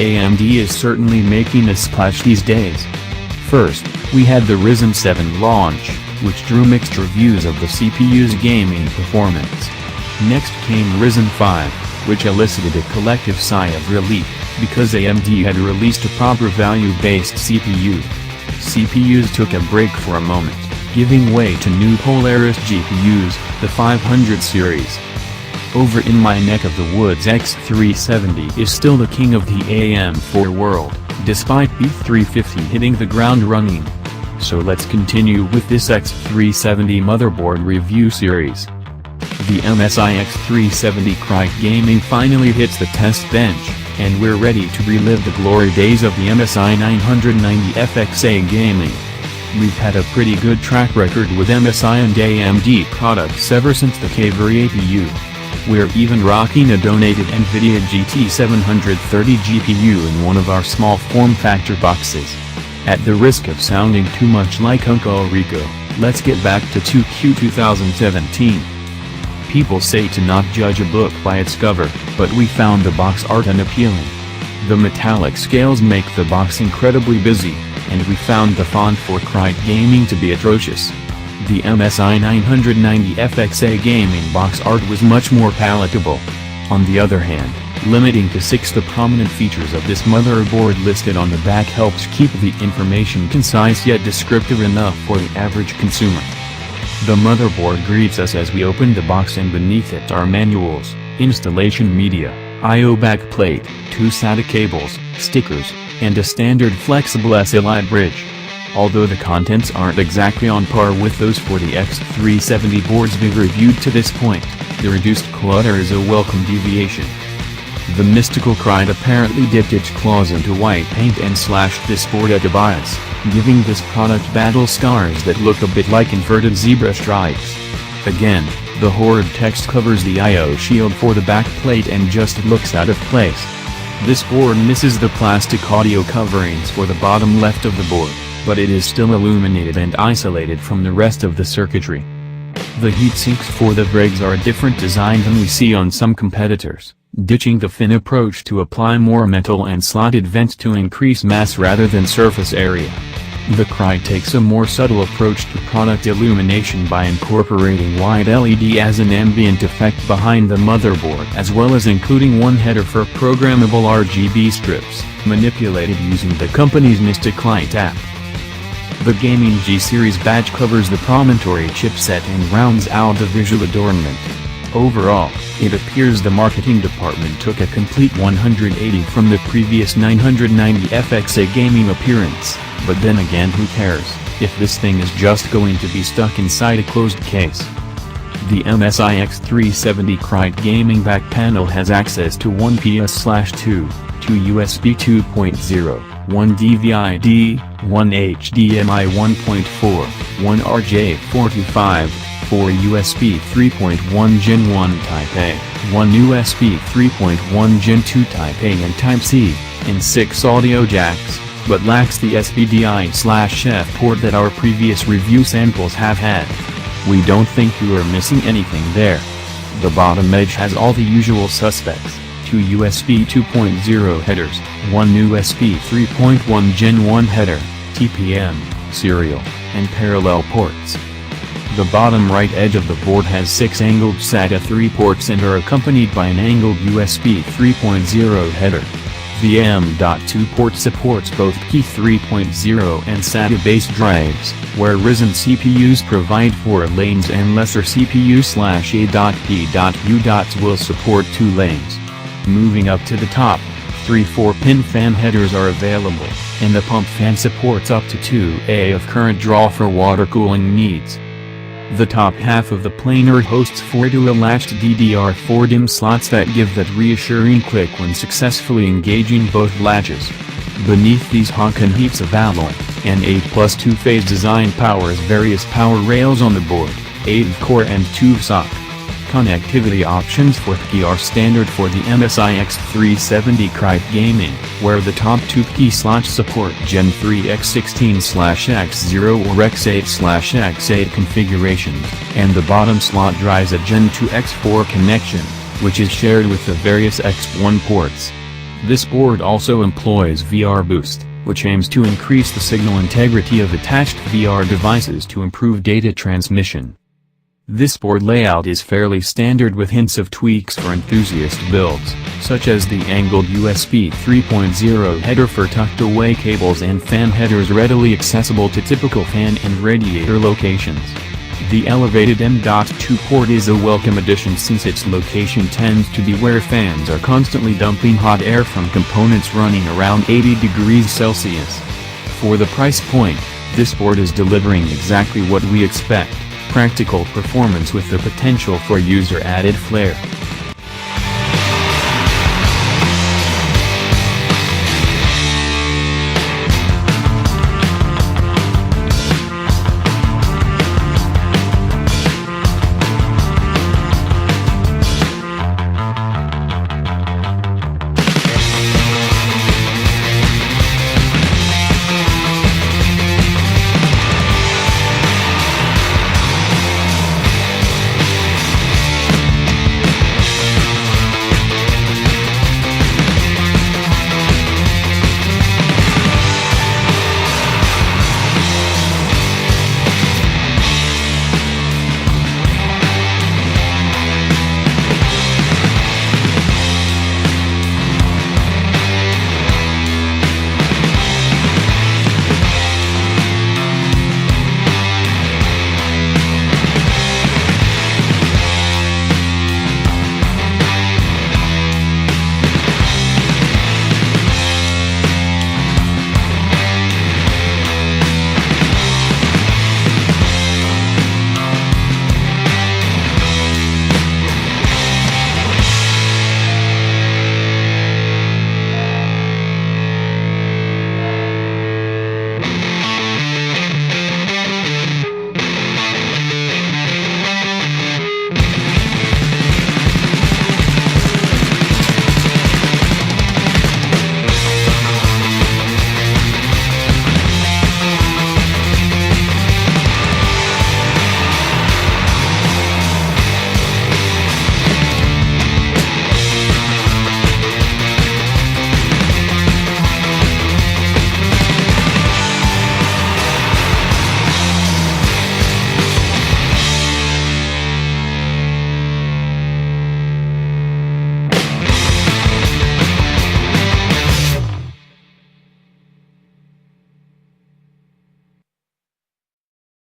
AMD is certainly making a splash these days. First, we had the Ryzen 7 launch, which drew mixed reviews of the CPU's gaming performance. Next came Ryzen 5, which elicited a collective sigh of relief, because AMD had released a proper value-based CPU. CPUs took a break for a moment, giving way to new Polaris GPUs, the 500 series. Over in my neck of the woods, X370 is still the king of the AM4 world, despite B350 hitting the ground running. So let's continue with this X370 motherboard review series. The Msi X370 Krait gaming finally hits the test bench, and we're ready to relive the glory days of the MSI 990 FXA gaming. We've had a pretty good track record with MSI and AMD products ever since the Kaveri APU. We're even rocking a donated NVIDIA GT 730 GPU in one of our small form factor boxes. At the risk of sounding too much like Uncle Rico, let's get back to 2Q 2017. People say to not judge a book by its cover, but we found the box art unappealing. The metallic scales make the box incredibly busy, and we found the font for Krait gaming to be atrocious. The MSI 990 FXA gaming box art was much more palatable. On the other hand, limiting to 6 the prominent features of this motherboard listed on the back helps keep the information concise yet descriptive enough for the average consumer. The motherboard greets us as we open the box, and beneath it are manuals, installation media, I/O backplate, 2 SATA cables, stickers, and a standard flexible SLI bridge. Although the contents aren't exactly on par with those for the X370 boards we've reviewed to this point, the reduced clutter is a welcome deviation. The mystical Krait apparently dipped its claws into white paint and slashed this board at the bias, giving this product battle scars that look a bit like inverted zebra stripes. Again, the horrid text covers the I/O shield for the backplate and just looks out of place. This board misses the plastic audio coverings for the bottom left of the board, but it is still illuminated and isolated from the rest of the circuitry. The heatsinks for the brigs are a different design than we see on some competitors, ditching the fin approach to apply more metal and slotted vents to increase mass rather than surface area. The Krait takes a more subtle approach to product illumination by incorporating white LED as an ambient effect behind the motherboard, as well as including one header for programmable RGB strips, manipulated using the company's Msi X370 app. The Gaming G-Series badge covers the promontory chipset and rounds out the visual adornment. Overall, it appears the marketing department took a complete 180 from the previous 990 FXA gaming appearance, but then again, who cares, if this thing is just going to be stuck inside a closed case. The Msi X370 Krait gaming back panel has access to 1 PS/2, 2 USB 2.0, 1 DVI-D, 1 HDMI 1.4, 1 RJ45, 4 USB 3.1 Gen 1 Type A, 1 USB 3.1 Gen 2 Type A and Type C, and 6 audio jacks, but lacks the SPDI/F port that our previous review samples have had. We don't think you are missing anything there. The bottom edge has all the usual suspects: 2 USB 2.0 headers, 1 USB 3.1 Gen 1 header, TPM, serial, and parallel ports. The bottom right edge of the board has 6 angled SATA 3 ports and are accompanied by an angled USB 3.0 header. The M.2 port supports both P 3.0 and SATA-based drives, where Ryzen CPUs provide 4 lanes and lesser CPU/A.P.U. will support 2 lanes. Moving up to the top, 3 4-pin fan headers are available, and the pump fan supports up to 2A of current draw for water cooling needs. The top half of the planar hosts 4 dual-latched DDR4 DIMM slots that give that reassuring click when successfully engaging both latches. Beneath these honkin' heaps of alloy, an 8+ 2-phase design powers various power rails on the board, 8-core and 2 SoC. Connectivity options for PCIe are standard for the Msi X370 Krait gaming, where the top 2 PCIe slots support Gen 3 X16/X0 or X8/X8 configurations, and the bottom slot drives a Gen 2 X4 connection, which is shared with the various X1 ports. This board also employs VR Boost, which aims to increase the signal integrity of attached VR devices to improve data transmission. This board layout is fairly standard with hints of tweaks for enthusiast builds, such as the angled USB 3.0 header for tucked-away cables and fan headers readily accessible to typical fan and radiator locations. The elevated M.2 port is a welcome addition since its location tends to be where fans are constantly dumping hot air from components running around 80 degrees Celsius. For the price point, this board is delivering exactly what we expect: practical performance with the potential for user-added flair.